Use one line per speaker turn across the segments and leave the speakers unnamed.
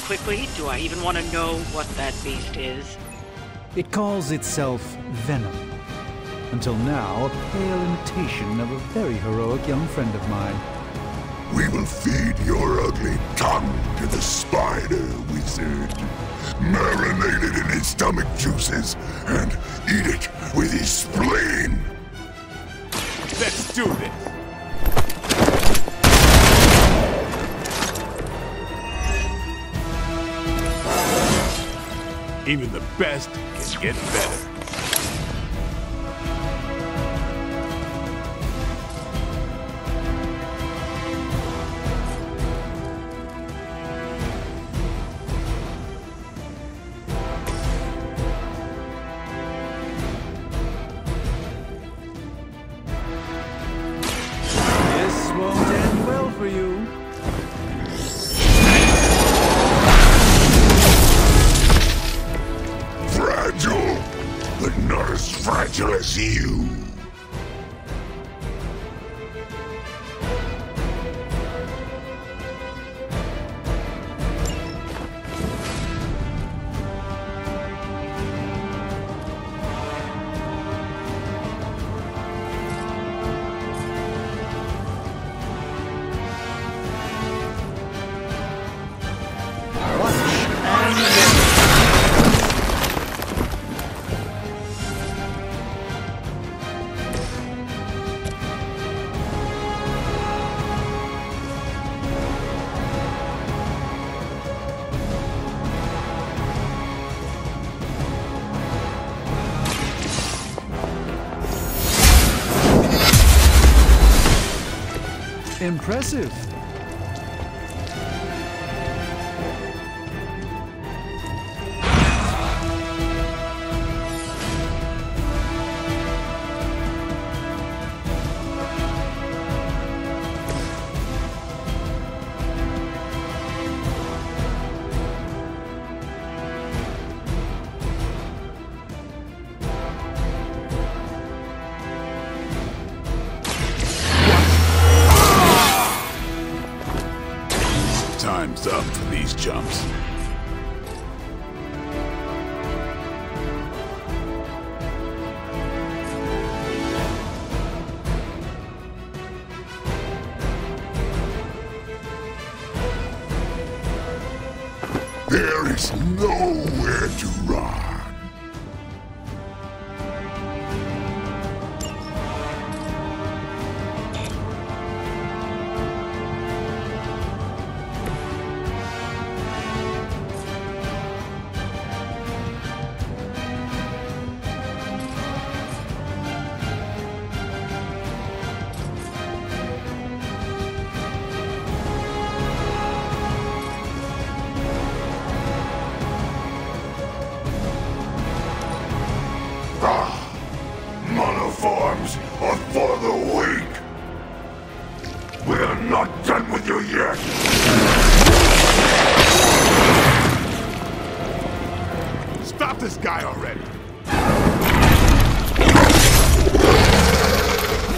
quickly, do I even want to know what that beast is?
It calls itself Venom. Until now, a pale imitation of a very heroic young friend of mine.
We will feed your ugly tongue to the spider wizard. Marinate it in his stomach juices and eat it with his spleen.
Let's do this! Even the best can get better.
This won't end well for you.
Fragile, but not as fragile as you.
Impressive.
Time's up for these jumps.
There is nowhere to run. Monoforms are for the weak. We're not done with you yet.
Stop this guy already!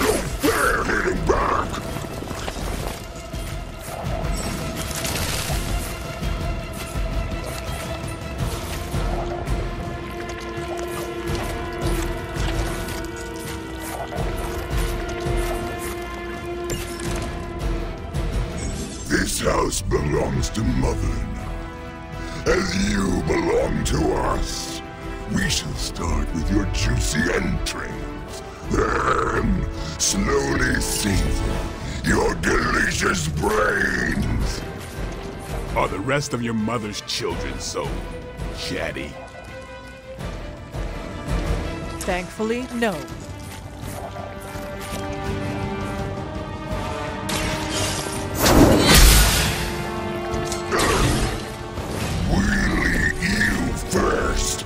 No fair hitting back. This house belongs to Mother now, as you belong to us. We shall start with your juicy entrails, then slowly savor your delicious brains.
Are the rest of your mother's children so chatty?
Thankfully, no.
We'll eat you first.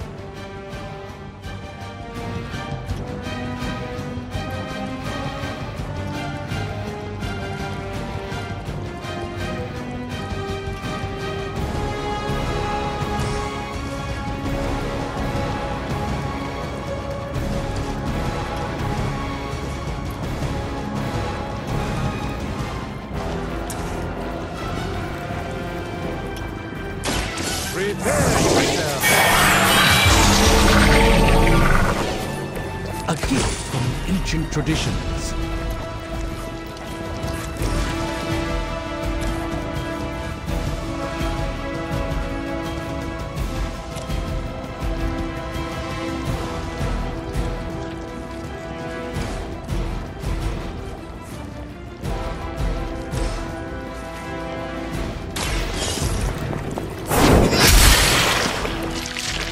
Prepare yourself. A gift from ancient traditions.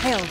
Hail.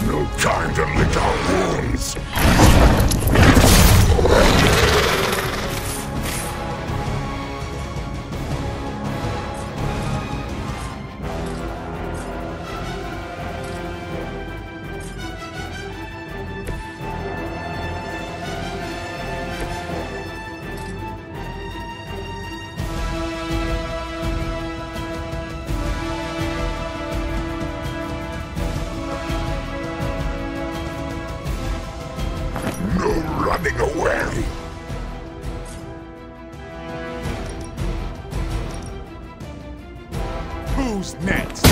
No time to lick our wounds. No running away.
Who's next?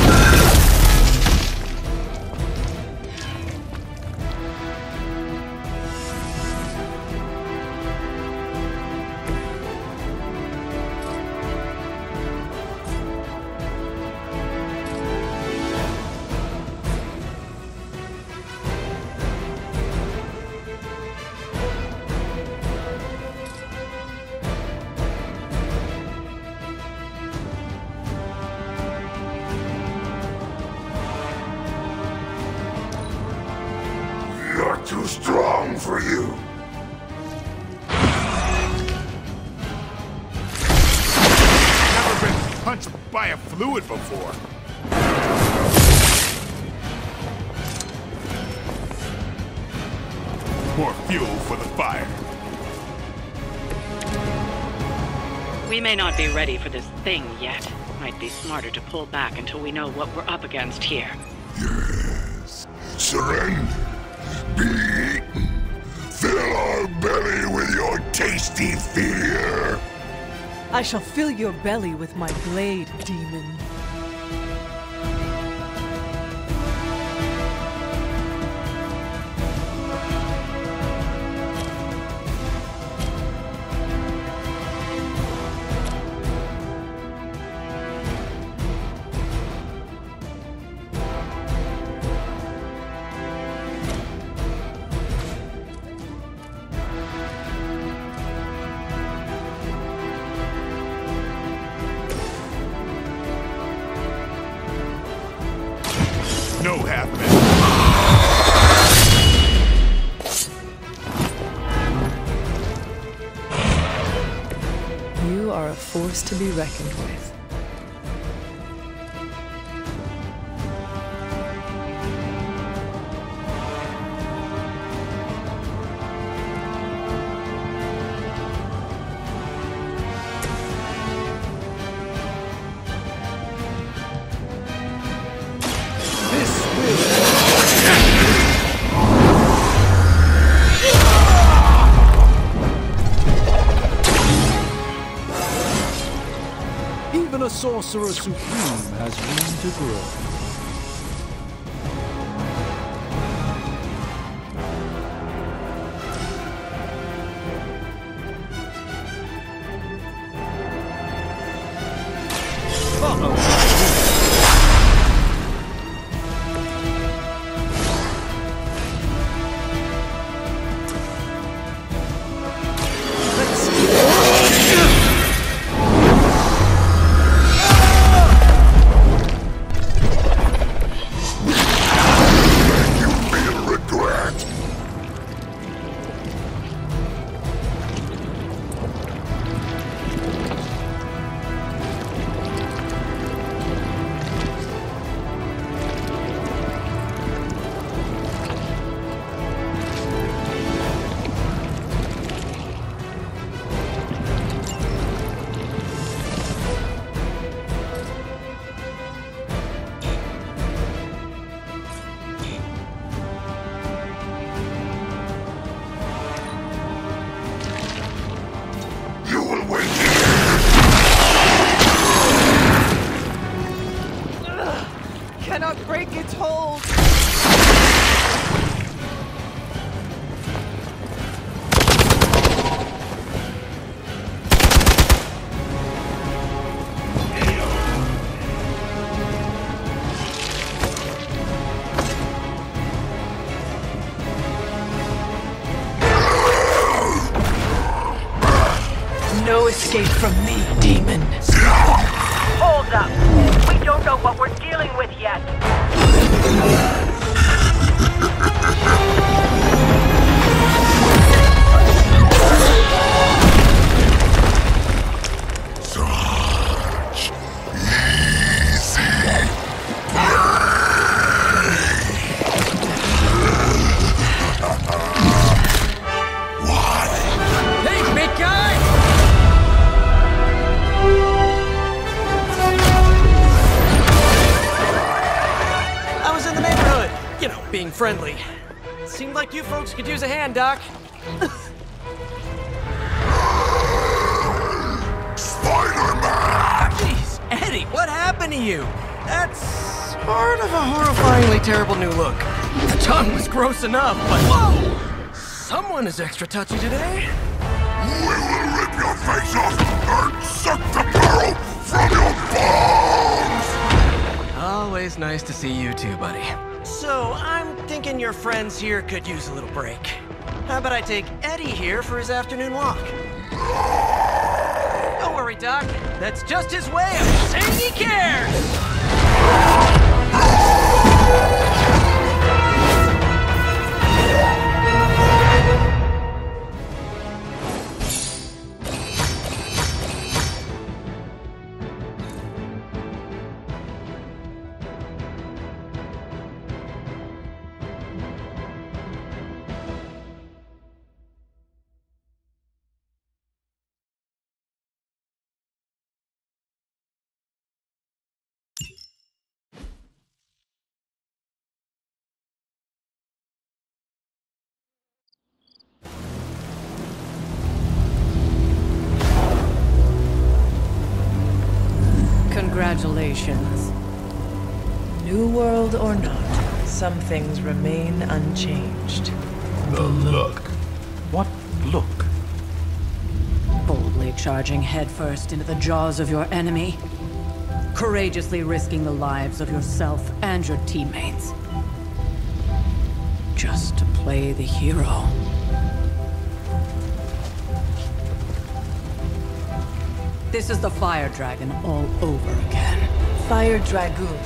Not too strong for you.
Never been punched by a fluid before. More fuel for the fire.
We may not be ready for this thing yet. Might be smarter to pull back until we know what we're up against here.
Yes. Surrender. Be eaten. Fill our belly with your tasty fear.
I shall fill your belly with my blade, demon.
No happening.
You are a force to be reckoned with.
Even a sorcerer supreme has room to grow.
told. No escape from me, demon.
Hold up. We don't know what we're dealing with yet.
Such easy What?
Hey, big guy! I was in the neighborhood, you know, being friendly. Seemed like you folks could use a hand, Doc.
Spider-Man!
Jeez, Eddie, what happened to you? That's sort of a horrifyingly terrible new look. The tongue was gross enough, but whoa! Someone is extra touchy today.
We will rip your face off and suck the marrow from your bones!
Always nice to see you too, buddy. So, I'm thinking your friends here could use a little break. How about I take Eddie here for his afternoon walk? Don't worry, Doc. That's just his way of saying he cares!
Congratulations. New world or not, some things remain unchanged.
The look.
What look?
Boldly charging headfirst into the jaws of your enemy. Courageously risking the lives of yourself and your teammates. Just to play the hero. This is the Fire Dragon all over again.
Fire Dragoon.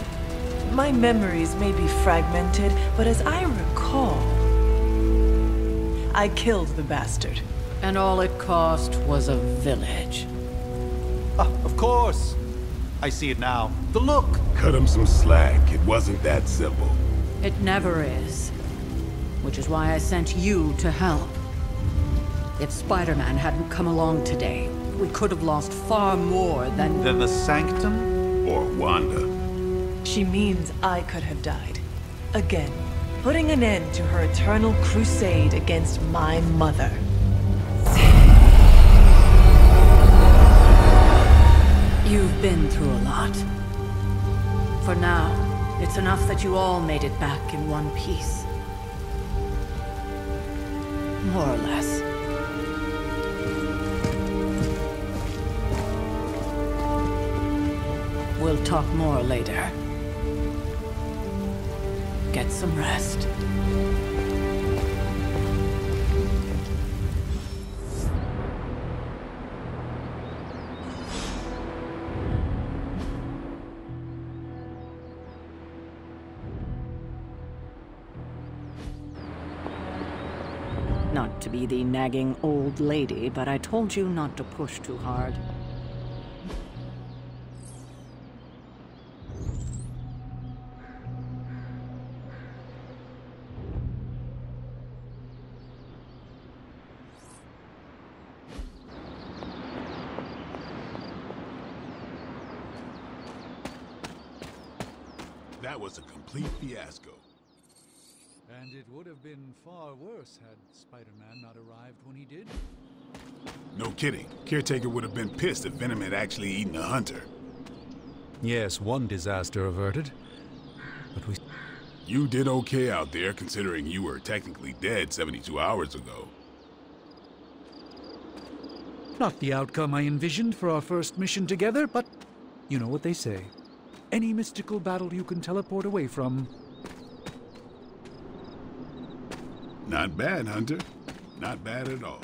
My memories may be fragmented, but as I recall, I killed the bastard.
And all it cost was a village.
Of course. I see it now. The look.
Cut him some slack. It wasn't that simple.
It never is. Which is why I sent you to help. If Spider-Man hadn't come along today, we could have lost far more than...
Then the Sanctum?
Or Wanda.
She means I could have died. Again, putting an end to her eternal crusade against my mother.
You've been through a lot. For now, it's enough that you all made it back in one piece. More or less. We'll talk more later. Get some rest. Not to be the nagging old lady, but I told you not to push too hard.
That was a complete fiasco.
And it would have been far worse had Spider-Man not arrived when he did.
No kidding. Caretaker would have been pissed if Venom had actually eaten a hunter.
Yes, one disaster averted. But we
You did okay out there, considering you were technically dead 72 hours ago.
Not the outcome I envisioned for our first mission together, but you know what they say. Any mystical battle you can teleport away from.
Not bad, Hunter. Not bad at all.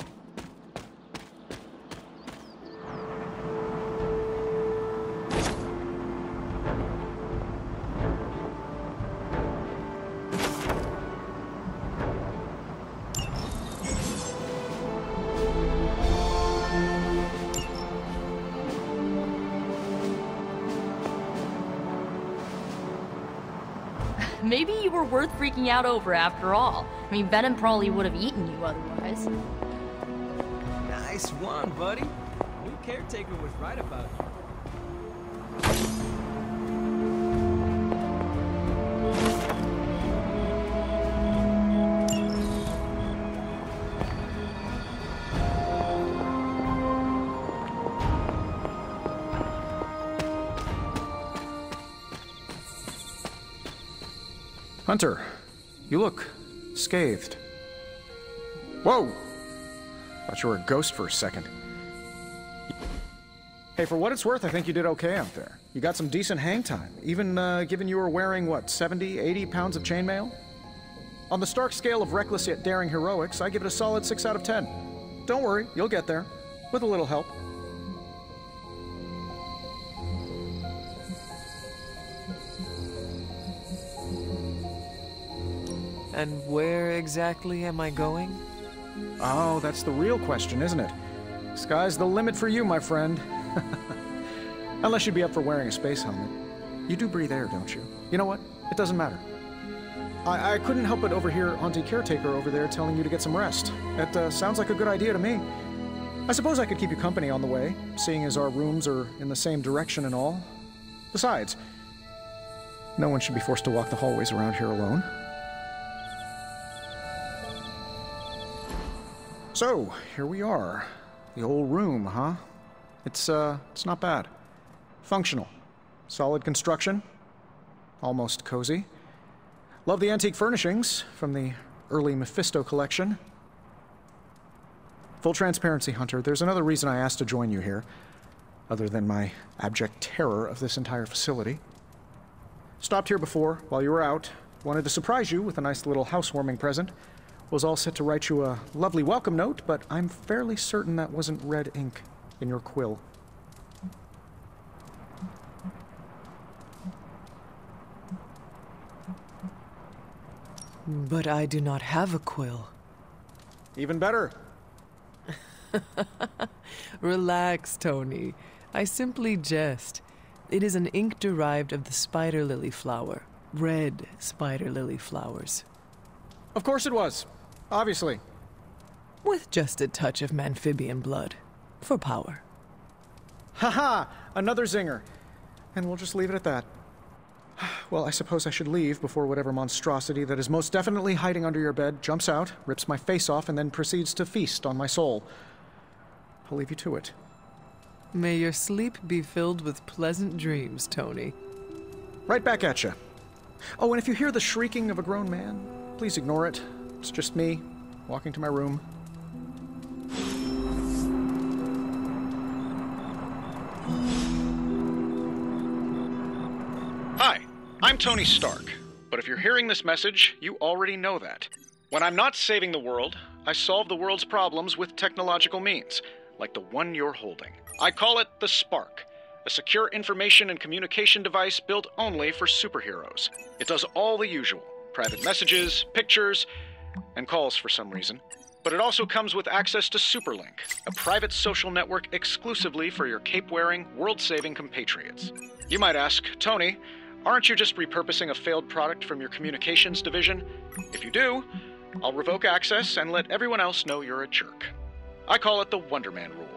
Maybe you were worth freaking out over after all. I mean, Venom probably would have eaten you otherwise.
Nice one, buddy. New caretaker was right about you.
Hunter, you look scathed. Whoa! Thought you were a ghost for a second. Hey, for what it's worth, I think you did okay out there. You got some decent hang time, even given you were wearing, what, 70, 80 pounds of chainmail? On the Stark scale of reckless yet daring heroics, I give it a solid 6 out of 10. Don't worry, you'll get there. With a little help.
And where exactly am I going?
Oh, that's the real question, isn't it? Sky's the limit for you, my friend. Unless you'd be up for wearing a space helmet. You do breathe air, don't you? You know what? It doesn't matter. I couldn't help but overhear Auntie Caretaker over there telling you to get some rest. It sounds like a good idea to me. I suppose I could keep you company on the way, seeing as our rooms are in the same direction and all. Besides, no one should be forced to walk the hallways around here alone. So, here we are. The old room, huh? It's not bad. Functional. Solid construction. Almost cozy. Love the antique furnishings from the early Mephisto collection. Full transparency, Hunter, there's another reason I asked to join you here, other than my abject terror of this entire facility. Stopped here before, while you were out. Wanted to surprise you with a nice little housewarming present. Was all set to write you a lovely welcome note, but I'm fairly certain that wasn't red ink in your quill.
But I do not have a quill.
Even better.
Relax, Tony. I simply jest. It is an ink derived of the spider lily flower. Red spider lily flowers.
Of course it was. Obviously.
With just a touch of amphibian blood. For power.
Haha! Another zinger. And we'll just leave it at that. Well, I suppose I should leave before whatever monstrosity that is most definitely hiding under your bed jumps out, rips my face off, and then proceeds to feast on my soul. I'll leave you to it.
May your sleep be filled with pleasant dreams, Tony.
Right back at you. Oh, and if you hear the shrieking of a grown man, please ignore it. It's just me, walking to my room. Hi, I'm Tony Stark. But if you're hearing this message, you already know that. When I'm not saving the world, I solve the world's problems with technological means, like the one you're holding. I call it the Spark, a secure information and communication device built only for superheroes. It does all the usual, private messages, pictures, and calls for some reason. But it also comes with access to Superlink, a private social network exclusively for your cape-wearing, world-saving compatriots. You might ask, Tony, aren't you just repurposing a failed product from your communications division? If you do, I'll revoke access and let everyone else know you're a jerk. I call it the Wonder Man rule.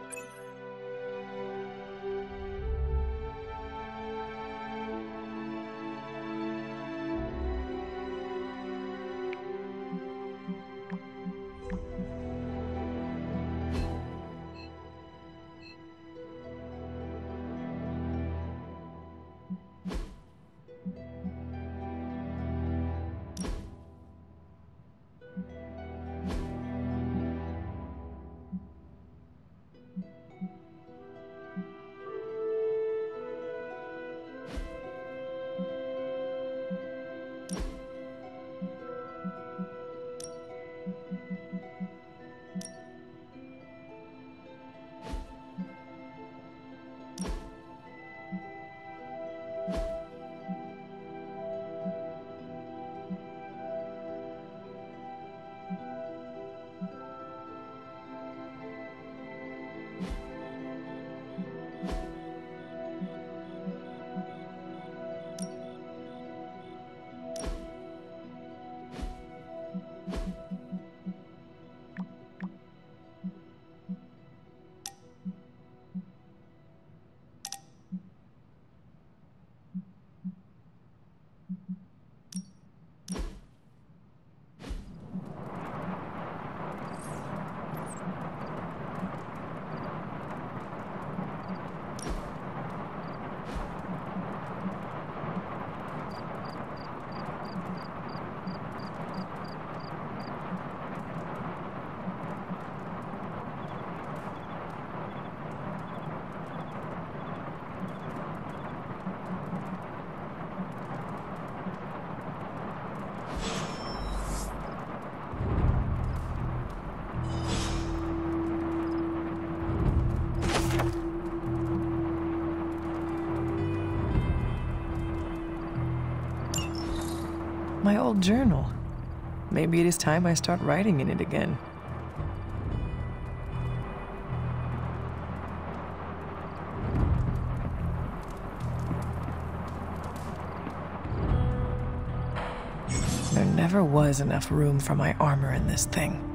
my old journal. Maybe it is time I start writing in it again. There never was enough room for my armor in this thing.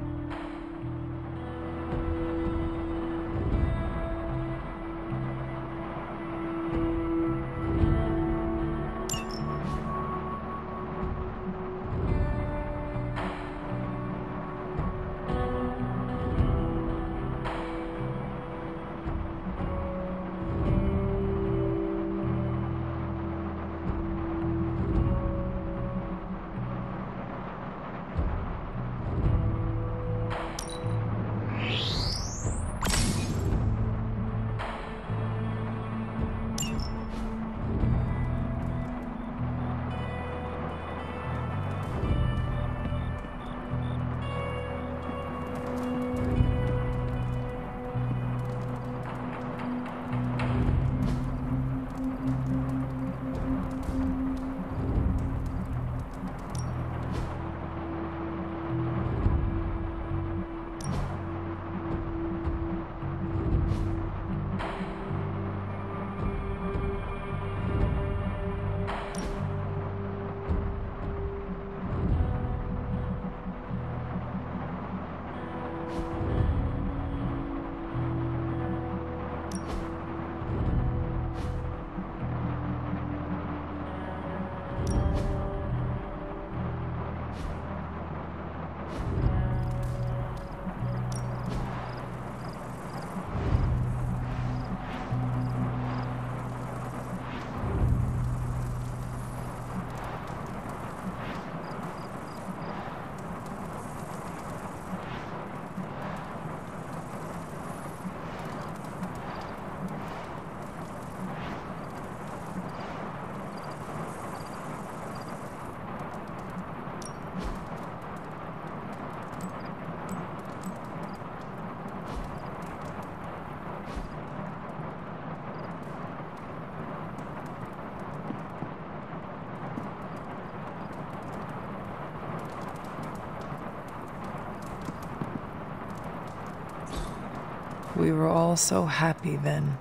We were all so happy then.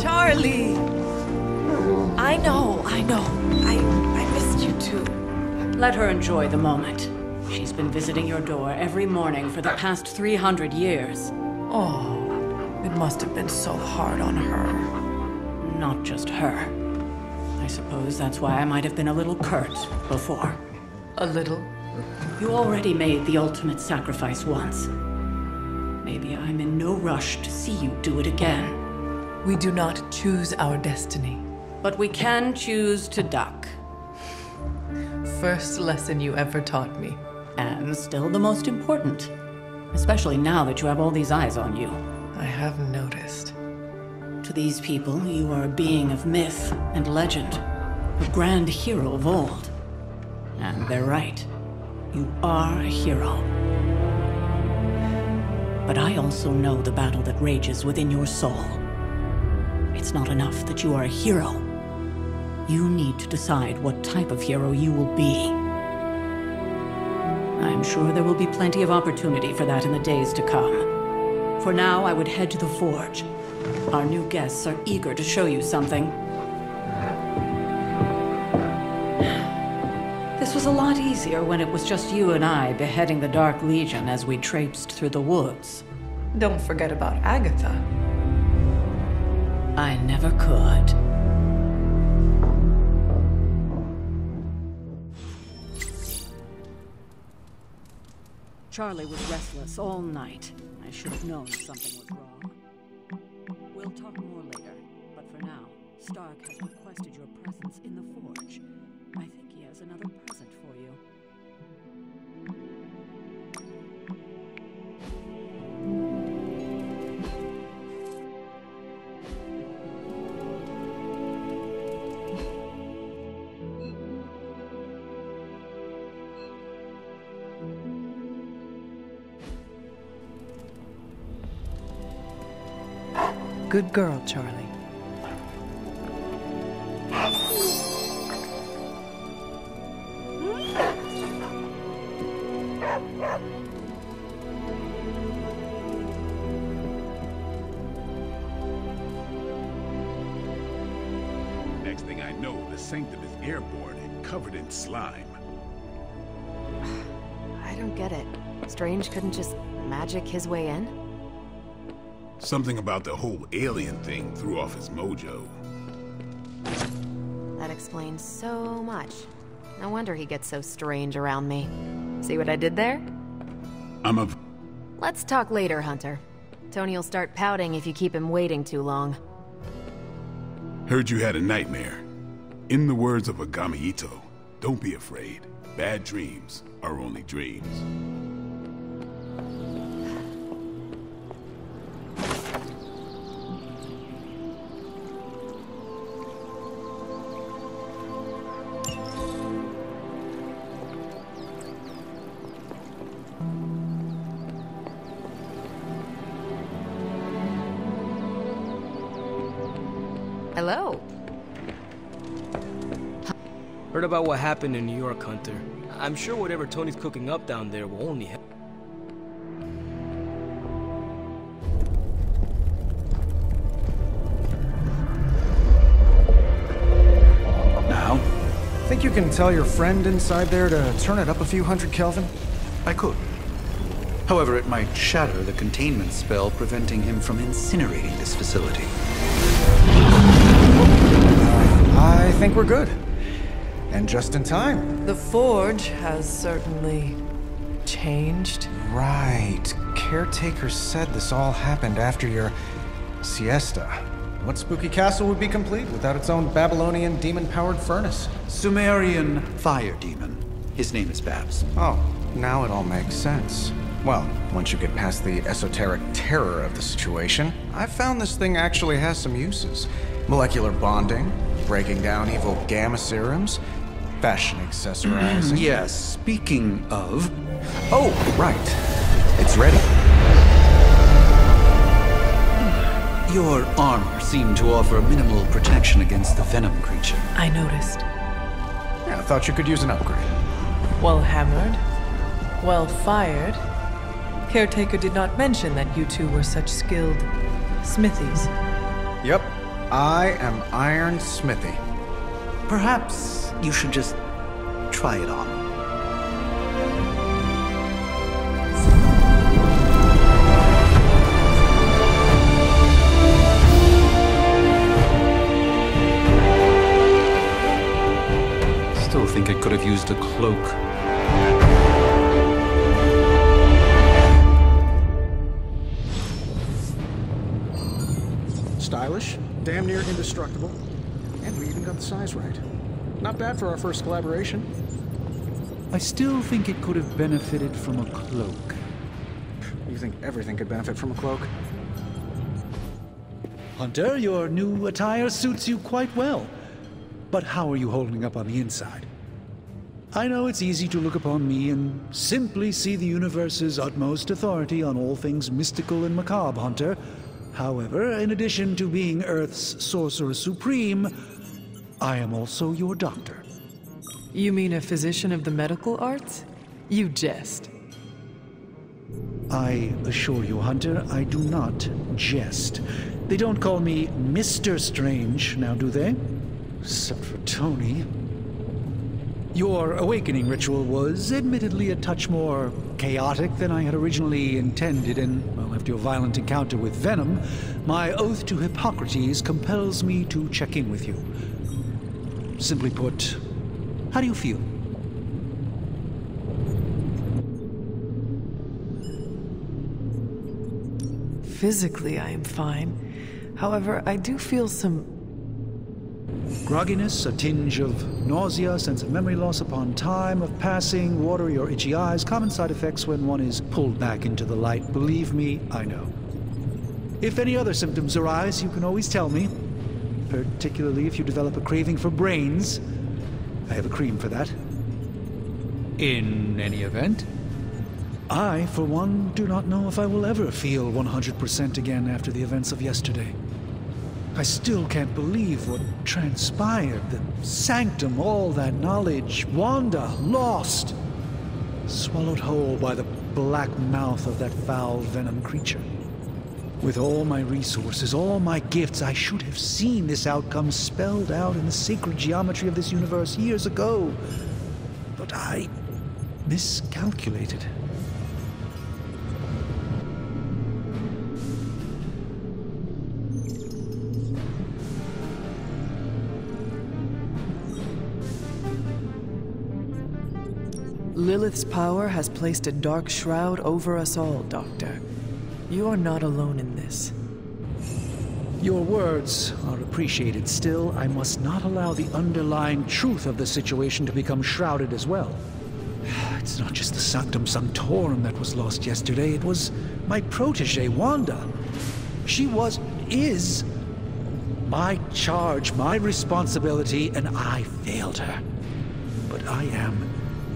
Charlie! I know. I missed you too.
Let her enjoy the moment. She's been visiting your door every morning for the past 300 years.
Oh, it must have been so hard on her.
Not just her. I suppose that's why I might have been a little curt before.
A little?
You already made the ultimate sacrifice once. Maybe I'm in no rush to see you do it again.
We do not choose our destiny.
But we can choose to duck.
First lesson you ever taught me.
And still the most important. Especially now that you have all these eyes on you.
I have noticed.
To these people, you are a being of myth and legend. A grand hero of old. And they're right. You are a hero. But I also know the battle that rages within your soul. It's not enough that you are a hero. You need to decide what type of hero you will be. I'm sure there will be plenty of opportunity for that in the days to come. For now, I would head to the Forge. Our new guests are eager to show you something. This was a lot easier when it was just you and I beheading the Dark Legion as we traipsed through the woods.
Don't forget about Agatha.
I never could. Charlie was restless all night. I should have known something was wrong. We'll talk more later, but for now, Stark has requested your presence in the forge. I think he has another present for you.
Good girl, Charlie.
Next thing I know, the Sanctum is airborne and covered in slime.
I don't get it. Strange couldn't just magic his way in?
Something about the whole alien thing threw off his mojo.
That explains so much. No wonder he gets so strange around me. See what I did there? Let's talk later, Hunter. Tony'll start pouting if you keep him waiting too long.
Heard you had a nightmare. In the words of Agami Ito, don't be afraid. Bad dreams are only dreams.
Hello.
Heard about what happened in New York, Hunter. I'm sure whatever Tony's cooking up down there will only help.
Now?
Think you can tell your friend inside there to turn it up a few hundred Kelvin?
I could. However, it might shatter the containment spell preventing him from incinerating this facility.
I think we're good. And just in time.
The forge has certainly changed.
Right. Caretaker said this all happened after your siesta. What spooky castle would be complete without its own Babylonian demon-powered furnace?
Sumerian fire demon. His name is Babs.
Oh, now it all makes sense. Well, once you get past the esoteric terror of the situation, I've found this thing actually has some uses. Molecular bonding, breaking down evil gamma serums, fashion accessorizing.
Yes, speaking of...
Oh, right. It's ready.
Your armor seemed to offer minimal protection against the venom creature.
I noticed.
Yeah, I thought you could use an upgrade.
Well hammered. Well fired. Caretaker did not mention that you two were such skilled smithies.
Yep. I am Iron Smithy.
Perhaps you should just try it on. Still think it could have used a cloak.
Stylish, damn near indestructible, and we even got the size right. Not bad for our first collaboration.
I still think it could have benefited from a cloak.
You think everything could benefit from a cloak?
Hunter, your new attire suits you quite well. But how are you holding up on the inside? I know it's easy to look upon me and simply see the universe's utmost authority on all things mystical and macabre, Hunter. However, in addition to being Earth's Sorcerer Supreme, I am also your doctor.
You mean a physician of the medical arts? You jest.
I assure you, Hunter, I do not jest. They don't call me Mr. Strange, now do they? Except for Tony. Your awakening ritual was admittedly a touch more chaotic than I had originally intended, and, well, after your violent encounter with Venom, my oath to Hippocrates compels me to check in with you. Simply put, how do you feel?
Physically, I am fine. However, I do feel some
grogginess, a tinge of nausea, sense of memory loss upon time of passing, watery or itchy eyes, common side effects when one is pulled back into the light. Believe me, I know. If any other symptoms arise, you can always tell me, particularly if you develop a craving for brains. I have a cream for that. In any event, I, for one, do not know if I will ever feel 100% again after the events of yesterday. I still can't believe what transpired. The sanctum, all that knowledge, Wanda, lost. Swallowed whole by the black mouth of that foul Venom creature. With all my resources, all my gifts, I should have seen this outcome spelled out in the sacred geometry of this universe years ago. But I miscalculated.
Lilith's power has placed a dark shroud over us all, Doctor. You are not alone in this.
Your words are appreciated. Still, I must not allow the underlying truth of the situation to become shrouded as well. It's not just the Sanctum Sanctorum that was lost yesterday. It was my protege, Wanda. She is my charge, my responsibility, and I failed her. But I am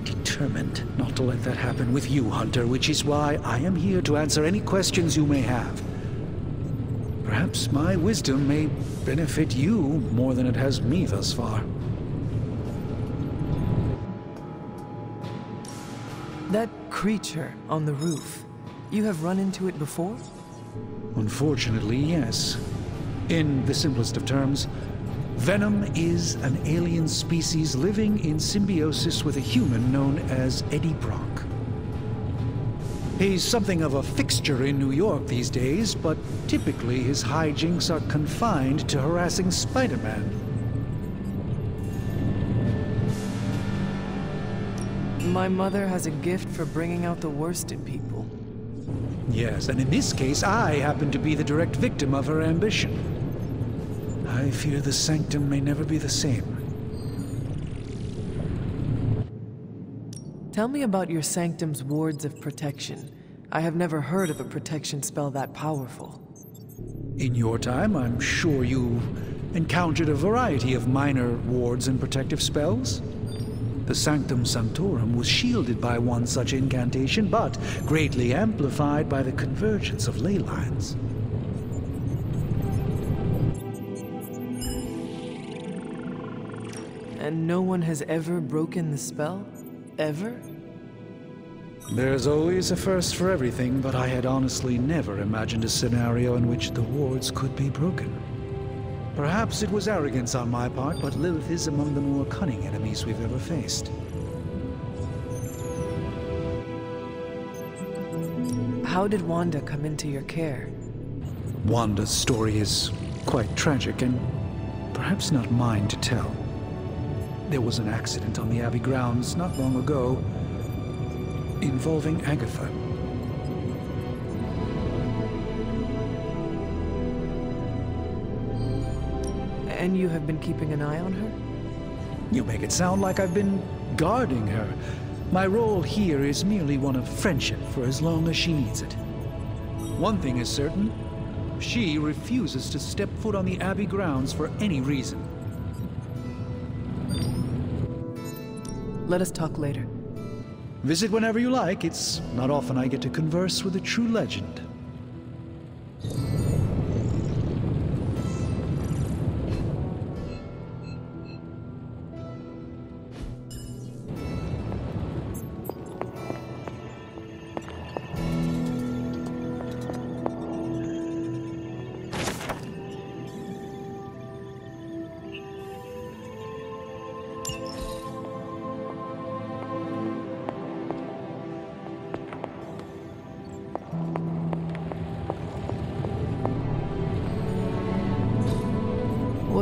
determined not to let that happen with you, Hunter, which is why I am here to answer any questions you may have. Perhaps my wisdom may benefit you more than it has me thus far.
That creature on the roof, you have run into it before?
Unfortunately, yes. In the simplest of terms, Venom is an alien species living in symbiosis with a human known as Eddie Brock. He's something of a fixture in New York these days, but typically his hijinks are confined to harassing Spider-Man.
My mother has a gift for bringing out the worst in people.
Yes, and in this case, I happen to be the direct victim of her ambition. I fear the Sanctum may never be the same.
Tell me about your Sanctum's wards of protection. I have never heard of a protection spell that powerful.
In your time, I'm sure you encountered a variety of minor wards and protective spells. The Sanctum Sanctorum was shielded by one such incantation, but greatly amplified by the convergence of ley lines.
And no one has ever broken the spell? Ever?
There's always a first for everything, but I had honestly never imagined a scenario in which the wards could be broken. Perhaps it was arrogance on my part, but Lilith is among the more cunning enemies we've ever faced.
How did Wanda come into your care?
Wanda's story is quite tragic, and perhaps not mine to tell. There was an accident on the Abbey grounds not long ago involving Agatha.
And you have been keeping an eye on her?
You make it sound like I've been guarding her. My role here is merely one of friendship for as long as she needs it. One thing is certain, she refuses to step foot on the Abbey grounds for any reason.
Let us talk later.
Visit whenever you like. It's not often I get to converse with a true legend.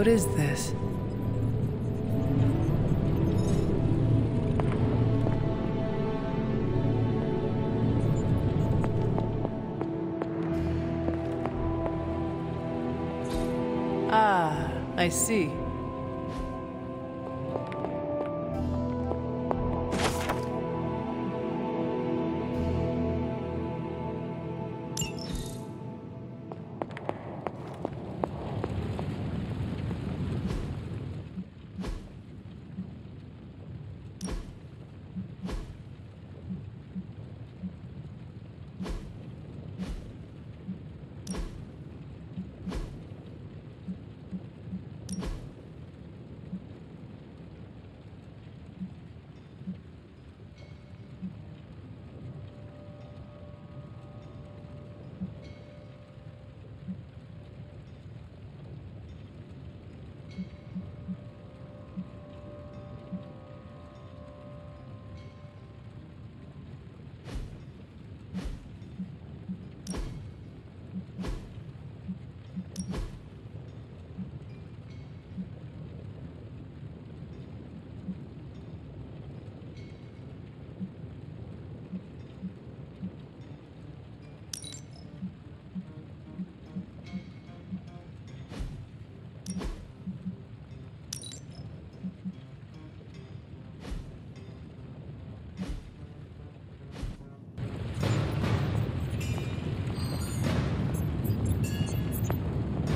What is this? Ah, I see.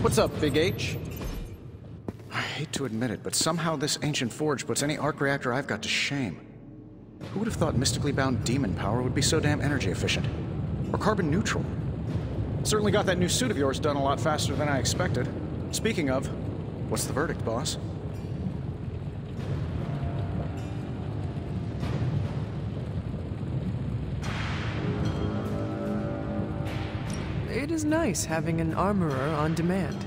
What's up, Big H? I hate to admit it, but somehow this ancient forge puts any arc reactor I've got to shame. Who would have thought mystically bound demon power would be so damn energy efficient? Or carbon neutral? Certainly got that new suit of yours done a lot faster than I expected. Speaking of, what's the verdict, boss?
It is nice having an armorer on demand.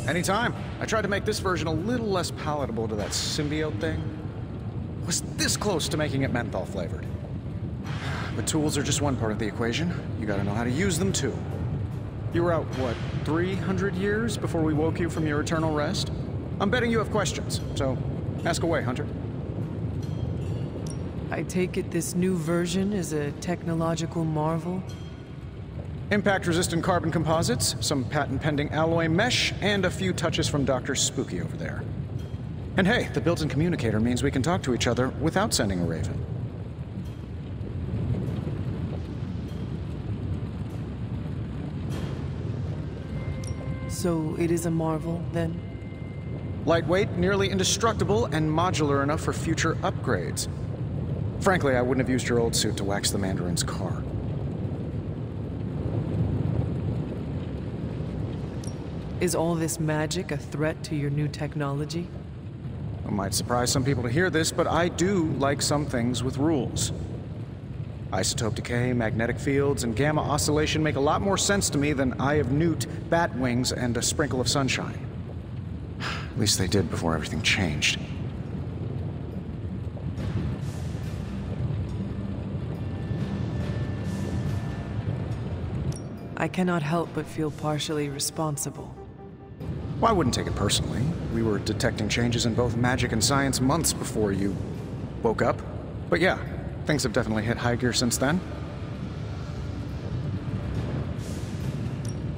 Anytime. I tried to make this version a little less palatable to that symbiote thing. Was this close to making it menthol flavored. The tools are just one part of the equation. You gotta know how to use them too. You were out, what, 300 years before we woke you from your eternal rest? I'm betting you have questions, so ask away, Hunter.
I take it this new version is a technological marvel?
Impact-resistant carbon composites, some patent-pending alloy mesh, and a few touches from Dr. Spooky over there. And hey, the built-in communicator means we can talk to each other without sending a raven.
So it is a marvel, then?
Lightweight, nearly indestructible, and modular enough for future upgrades. Frankly, I wouldn't have used your old suit to wax the Mandarin's car.
Is all this magic a threat to your new technology?
It might surprise some people to hear this, but I do like some things with rules. Isotope decay, magnetic fields, and gamma oscillation make a lot more sense to me than Eye of Newt, bat wings, and a sprinkle of sunshine. At least they did before everything changed.
I cannot help but feel partially responsible.
Well, I wouldn't take it personally. We were detecting changes in both magic and science months before you woke up. But yeah, things have definitely hit high gear since then.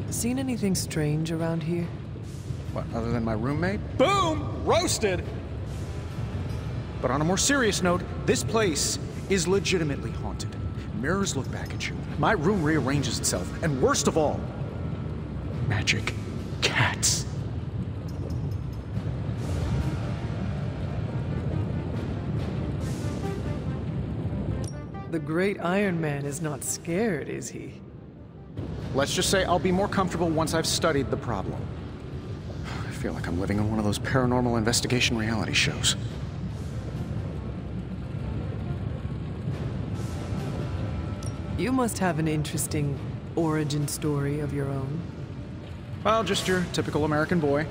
Seen anything strange around here?
What, other than my roommate? Boom! Roasted! But on a more serious note, this place is legitimately haunted. Mirrors look back at you. My room rearranges itself. And worst of all, magic cats.
The great Iron Man is not scared, is he?
Let's just say I'll be more comfortable once I've studied the problem. I feel like I'm living in one of those paranormal investigation reality shows.
You must have an interesting origin story of your own.
Well, just your typical American boy.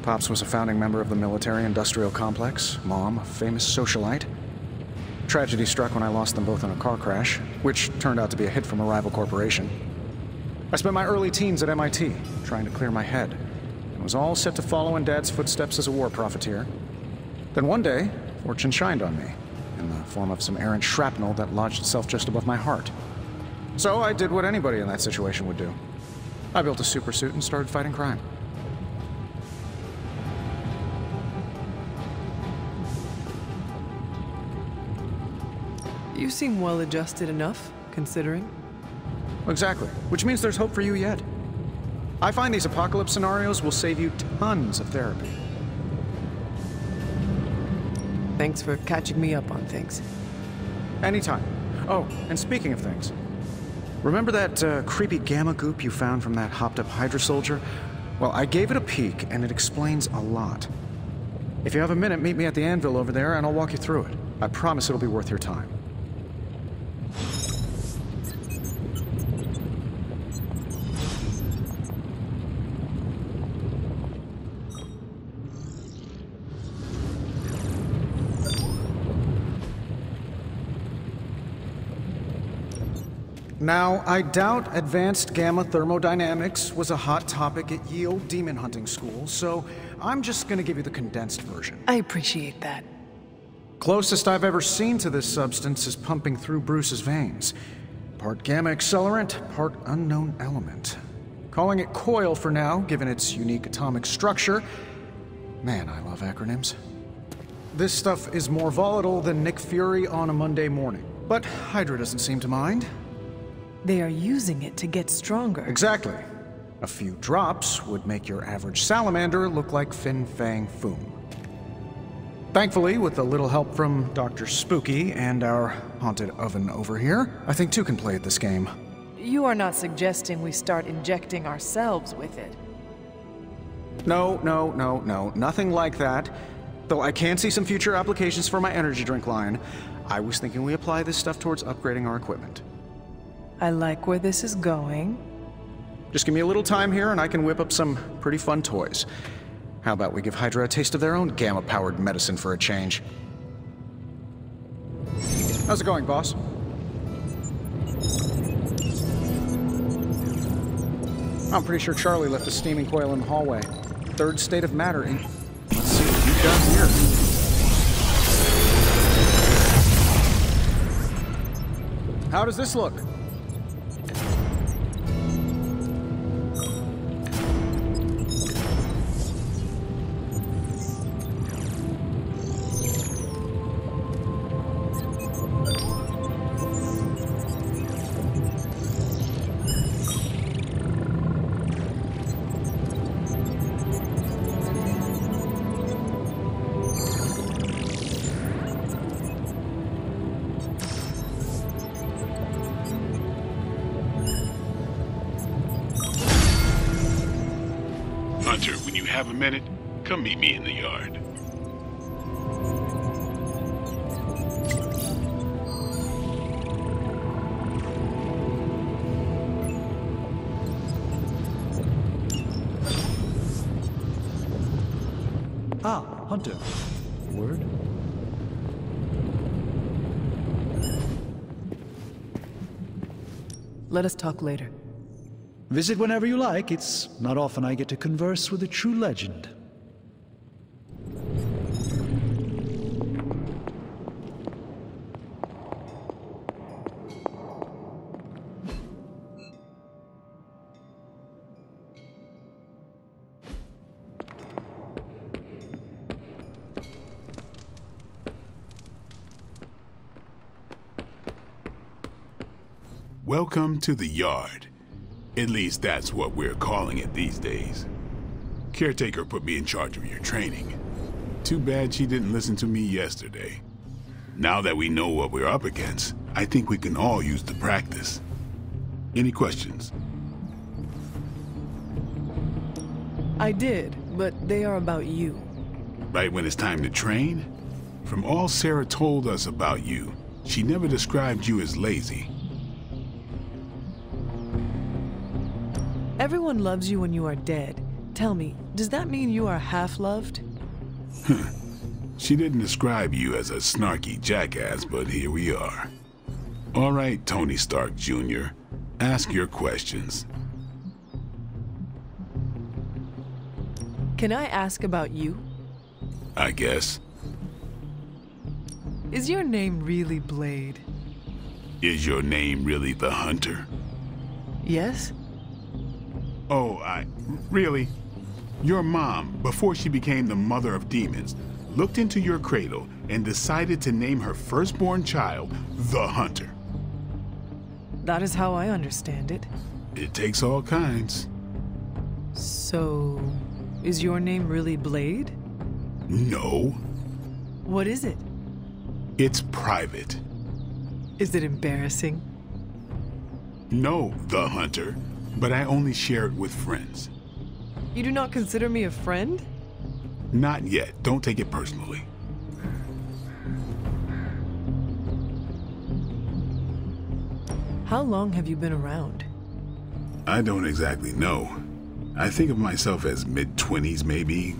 Pops was a founding member of the military-industrial complex. Mom, a famous socialite. Tragedy struck when I lost them both in a car crash, which turned out to be a hit from a rival corporation. I spent my early teens at MIT, trying to clear my head. and was all set to follow in Dad's footsteps as a war profiteer. Then one day, fortune shined on me, in the form of some errant shrapnel that lodged itself just above my heart. So I did what anybody in that situation would do. I built a supersuit and started fighting crime.
You seem well adjusted enough, considering.
Exactly, which means there's hope for you yet. I find these apocalypse scenarios will save you tons of therapy.
Thanks for catching me up on things.
Anytime. Oh, and speaking of things, remember that creepy gamma goop you found from that hopped-up Hydra soldier? Well, I gave it a peek, and it explains a lot. If you have a minute, meet me at the anvil over there, and I'll walk you through it. I promise it'll be worth your time. Now, I doubt advanced gamma thermodynamics was a hot topic at Ye Olde Demon Hunting School, so I'm just gonna give you the condensed version.
I appreciate that.
Closest I've ever seen to this substance is pumping through Bruce's veins. Part gamma accelerant, part unknown element. Calling it Coil for now, given its unique atomic structure. Man, I love acronyms. This stuff is more volatile than Nick Fury on a Monday morning, but Hydra doesn't seem to mind.
They are using it to get stronger.
Exactly. A few drops would make your average salamander look like Fin Fang Foom. Thankfully, with a little help from Dr. Spooky and our haunted oven over here, I think two can play at this game.
You are not suggesting we start injecting ourselves with it.
No, nothing like that. Though I can see some future applications for my energy drink line. I was thinking we apply this stuff towards upgrading our equipment.
I like where this is going.
Just give me a little time here and I can whip up some pretty fun toys. How about we give Hydra a taste of their own gamma-powered medicine for a change? How's it going, boss? I'm pretty sure Charlie left the steaming coil in the hallway. Third state of matter in... Let's see what you've got here. How does this look?
Hunter, when you have a minute, come meet me in the yard.
Ah, Hunter. Word?
Let us talk later.
Visit whenever you like. It's not often I get to converse with a true legend.
Welcome to the yard. At least that's what we're calling it these days. Caretaker put me in charge of your training. Too bad she didn't listen to me yesterday. Now that we know what we're up against, I think we can all use the practice. Any questions?
I did, but they are about you.
Right when it's time to train? From all Sarah told us about you, she never described you as lazy.
Everyone loves you when you are dead. Tell me, does that mean you are half-loved?
She didn't describe you as a snarky jackass, but here we are. All right, Tony Stark Jr., ask your questions.
Can I ask about you?
I guess.
Is your name really Blade?
Is your name really the Hunter?
Yes?
Oh, really? Your mom, before she became the mother of demons, looked into your cradle and decided to name her firstborn child the Hunter.
That is how I understand it.
It takes all kinds.
So, is your name really Blade?
No.
What is it?
It's private.
Is it embarrassing?
No, the Hunter, but I only share it with friends.
You do not consider me a friend?
Not yet. Don't take it personally.
How long have you been around?
I don't exactly know. I think of myself as mid-20s, maybe.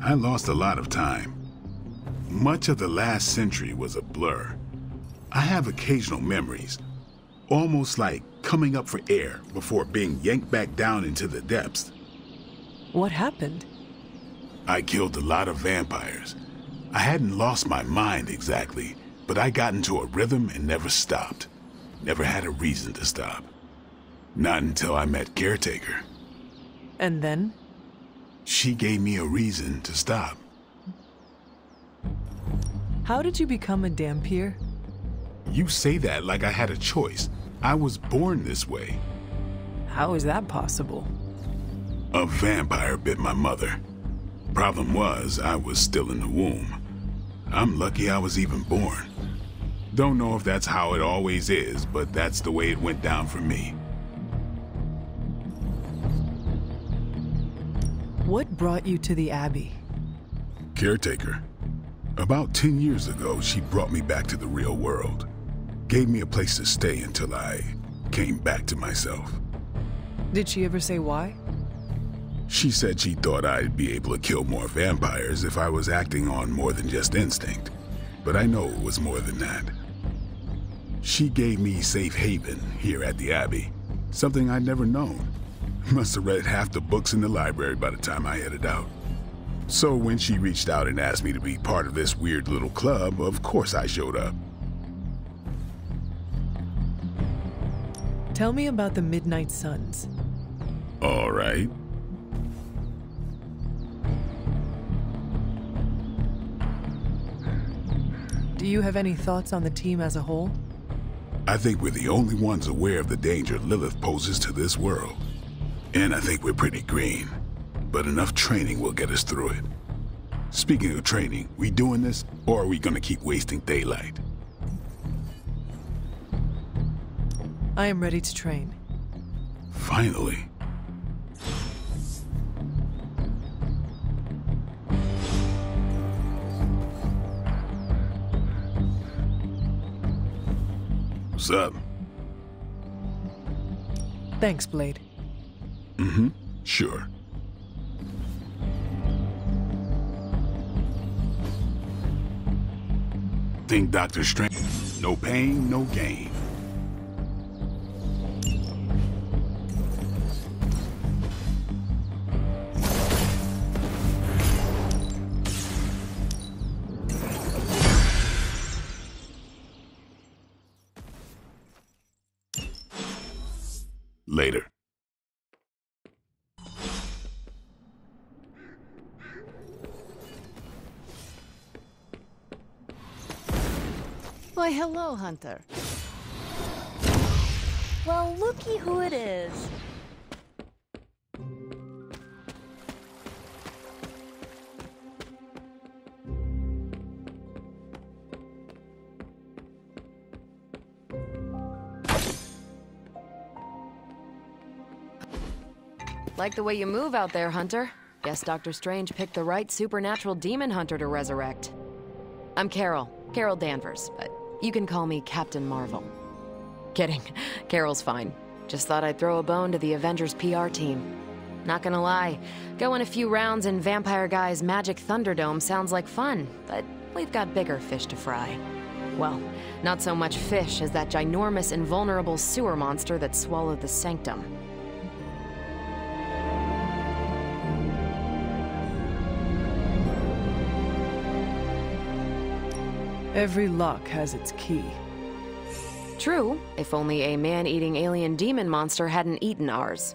I lost a lot of time. Much of the last century was a blur. I have occasional memories, almost like coming up for air before being yanked back down into the depths.
What happened?
I killed a lot of vampires. I hadn't lost my mind exactly, but I got into a rhythm and never stopped. Never had a reason to stop. Not until I met Caretaker.
And then?
She gave me a reason to stop.
How did you become a Dhampir?
You say that like I had a choice. I was born this way.
How is that possible?
A vampire bit my mother. Problem was, I was still in the womb. I'm lucky I was even born. Don't know if that's how it always is, but that's the way it went down for me.
What brought you to the Abbey?
Caretaker. About 10 years ago, she brought me back to the real world. Gave me a place to stay until I came back to myself.
Did she ever say why?
She said she thought I'd be able to kill more vampires if I was acting on more than just instinct. But I know it was more than that. She gave me safe haven here at the Abbey. Something I'd never known. Must have read half the books in the library by the time I headed out. So when she reached out and asked me to be part of this weird little club, of course I showed up.
Tell me about the Midnight Suns.
All right.
Do you have any thoughts on the team as a whole?
I think we're the only ones aware of the danger Lilith poses to this world. And I think we're pretty green. But enough training will get us through it. Speaking of training, we doing this, or are we gonna keep wasting daylight?
I am ready to train.
Finally. What's up?
Thanks, Blade.
Mm-hmm. Sure. Think Dr. Strange. No pain, no gain. Later.
Why, hello, Hunter.
Well, looky who it is.
Like the way you move out there, Hunter. Guess Dr. Strange picked the right supernatural demon hunter to resurrect. I'm Carol Danvers, but you can call me Captain Marvel. Kidding, Carol's fine. Just thought I'd throw a bone to the Avengers PR team. Not gonna lie, going a few rounds in Vampire Guy's Magic Thunderdome sounds like fun, but we've got bigger fish to fry. Well, not so much fish as that ginormous invulnerable sewer monster that swallowed the Sanctum.
Every lock has its key.
True, if only a man-eating alien demon monster hadn't eaten ours.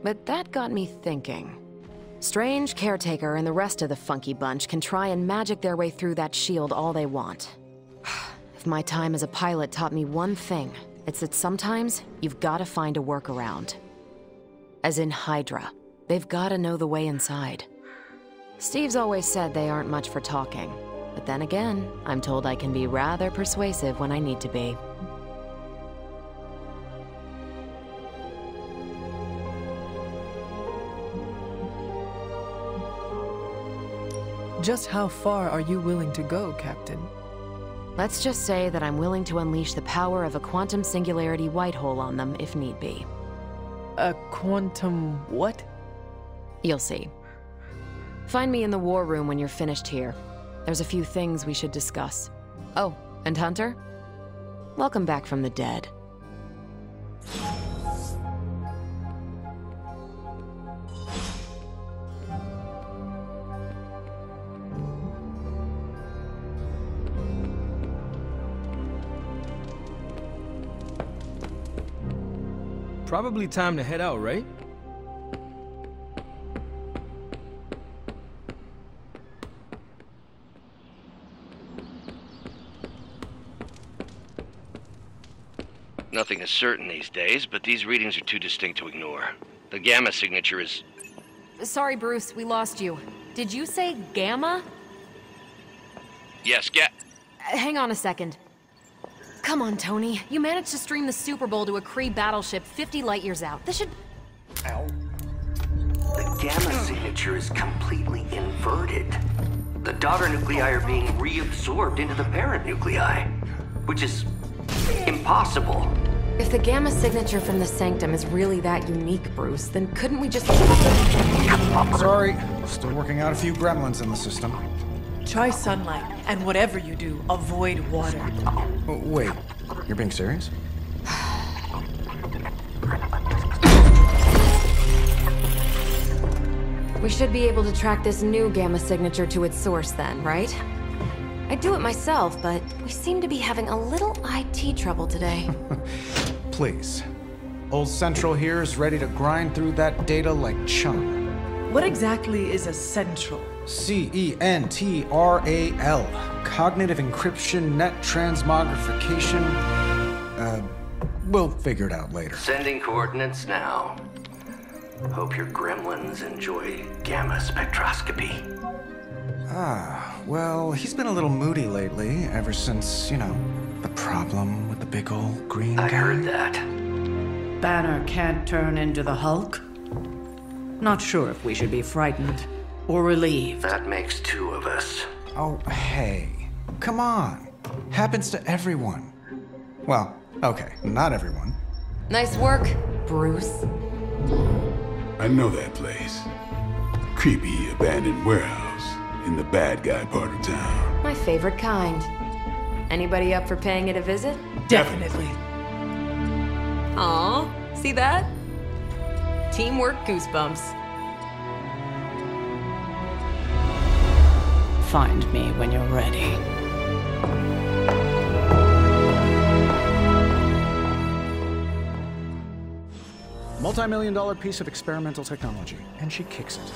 But that got me thinking. Strange, Caretaker, and the rest of the funky bunch can try and magic their way through that shield all they want. If my time as a pilot taught me one thing, it's that sometimes you've got to find a workaround. As in Hydra, they've got to know the way inside. Steve's always said they aren't much for talking, but then again, I'm told I can be rather persuasive when I need to be.
Just how far are you willing to go, Captain?
Let's just say that I'm willing to unleash the power of a quantum singularity white hole on them if need be.
A quantum what?
You'll see. Find me in the war room when you're finished here. There's a few things we should discuss. Oh, and Hunter? Welcome back from the dead.
Probably time to head out, right?
Nothing is certain these days, but these readings are too distinct to ignore. The Gamma signature is...
Sorry, Bruce, we lost you. Did you say Gamma?
Yes,
Hang on a second. Come on, Tony. You managed to stream the Super Bowl to a Kree battleship 50 light-years out. This should...
Ow. The Gamma signature is completely inverted. The daughter nuclei are being reabsorbed into the parent nuclei, which is impossible.
If the Gamma signature from the Sanctum is really that unique, Bruce, then couldn't we just...
Sorry, still working out a few gremlins in the system.
Try sunlight, and whatever you do, avoid water.
Oh, wait, you're being serious?
We should be able to track this new Gamma signature to its source then, right? I'd do it myself, but we seem to be having a little IT trouble today.
Please. Old Central here is ready to grind through that data like chum.
What exactly is a central?
CENTRAL. Cognitive encryption, net transmogrification. We'll figure it out later.
Sending coordinates now. Hope your gremlins enjoy gamma spectroscopy.
Well, he's been a little moody lately, ever since, you know, the problem with the big old green guy.
I heard that.
Banner can't turn into the Hulk? Not sure if we should be frightened or relieved.
That makes two of us.
Oh, hey. Come on. Happens to everyone. Well, okay, not everyone.
Nice work, Bruce.
I know that place. Creepy, abandoned warehouse in the bad guy part of town.
My favorite kind. Anybody up for paying it a visit?
Definitely.
Aw, see that? Teamwork goosebumps.
Find me when you're ready.
Multi-million-dollar piece of experimental technology, and she kicks it.